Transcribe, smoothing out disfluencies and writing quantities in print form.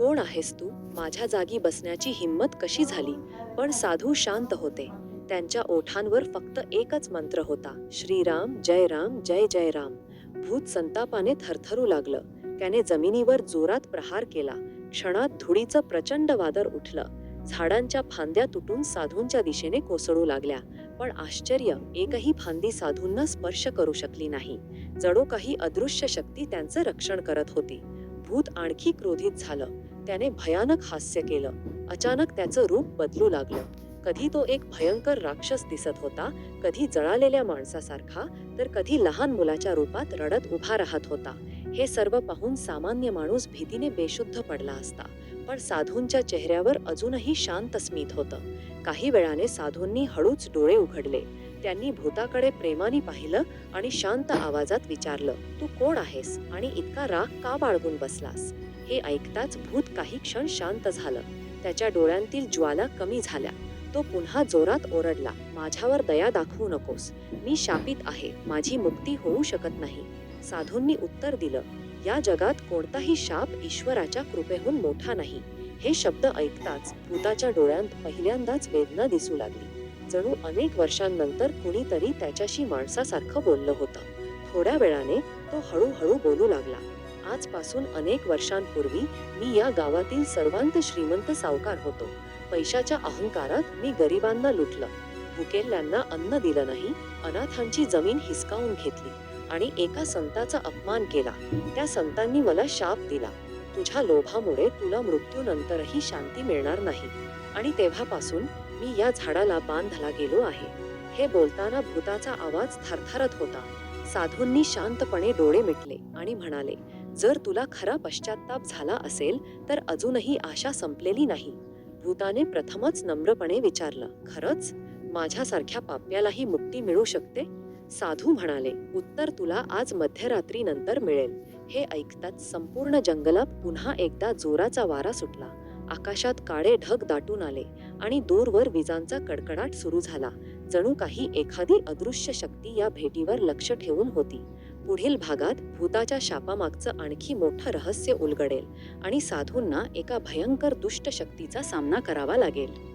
कोण आहेस तू? माझ्या जागी बसण्याची हिंमत कशी झाली? पण साधू शांत होते. त्यांच्या ओठांवर फक्त एकच मंत्र होता, श्रीराम जय राम जय जय राम. भूत संतापाने थरथरू लागलं. त्याने जमिनीवर जोरात प्रहार केला. क्षणात धुळीचं प्रचंड वादळ उठलं. झाडांच्या फांद्या तुटून साधूंच्या दिशेने कोसळू लागल्या. पण आश्चर्य, एकही फांदी साधूंना स्पर्श करू शकली नाही. जणू काही अदृश्य शक्ती त्यांचं रक्षण करत होती. भूत आणखी क्रोधित झालं. त्याने भयानक हास्य केलं. अचानक त्याचं रूप बदलू लागलं. कधी तो एक भयंकर राक्षस दिसत होता, कधी जळालेल्या माणसासारखा, तर कधी लहान मुलाच्या रूपात रडत उभा राहत होता. हे सर्व पाहून सामान्य माणूस भीतीने बेशुद्ध पडला असता, पण साधूंच्या चेहऱ्यावर अजूनही शांत स्मित होतं. काही वेळाने साधूंनी हळूच डोळे उघडले. त्यांनी भूताकडे प्रेमाने पाहिलं आणि शांत आवाजात विचारलं, तू कोण आहेस आणि इतका राग का बाळगून बसलास? हे ऐकताच भूत काही क्षण शांत झालं. त्याच्या डोळ्यांतील ज्वाला कमी झाल्या. तो पुन्हा जोरात ओरडला, माझ्यावर दया दाखवू नकोस. मी शापित आहे, माझी मुक्ती होऊ शकत नाही. साधूंनी उत्तर दिलं, या जगात कोणताही शाप ईश्वराच्या कृपेहून मोठा नाही. हे शब्द ऐकताच भूताच्या डोळ्यांत पहिल्यांदाच वेदना दिसू लागली. जणू अनेक वर्षांनंतर कुणीतरी त्याच्याशी माणसासारखं बोललं होतं. थोड्या वेळाने तो हळूहळू बोलू लागला. आजपासून अनेक वर्षांपूर्वी मी या गावातील सर्वांत श्रीमंत सावकार होतो. पैशाच्या अहंकारात मी गरिबांना लुटलं, भुकेल्यांना अन्न दिलं नाही, अनाथांची जमीन हिसकावून घेतली आणि एका संताचा अपमान केला. त्या संतांनी मला शाप दिला, तुझ्या लोभामुळे तुला मृत्यूनंतरही शांती मिळणार नाही. आणि तेव्हापासून मी या झाडाला बांधला गेलो आहे. हे बोलताना भूताचा आवाज थरथरत होता. साधूंनी शांतपणे डोळे मिटले आणि म्हणाले, जर तुला खरा पश्चात्ताप झाला असेल तर अजूनही आशा संपलेली नाही. भूताने प्रथमच नम्रपणे विचारलं, खरंच माझ्यासारख्या पाप्यालाही मुक्ती मिळू शकते? साधू म्हणाले, उत्तर तुला आज मध्यरात्रीनंतर मिळेल. हे ऐकताच संपूर्ण जंगलात पुन्हा एकदा जोराचा वारा सुटला. आकाशात काळे ढग दाटून आले आणि दूरवर विजांचा कडकडाट सुरू झाला. जणू काही एखादी अदृश्य शक्ती या भेटीवर लक्ष ठेवून होती. पुढील भागात भूताच्या शापामागचं आणखी मोठं रहस्य उलगडेल आणि साधूंना एका भयंकर दुष्ट शक्तीचा सामना करावा लागेल.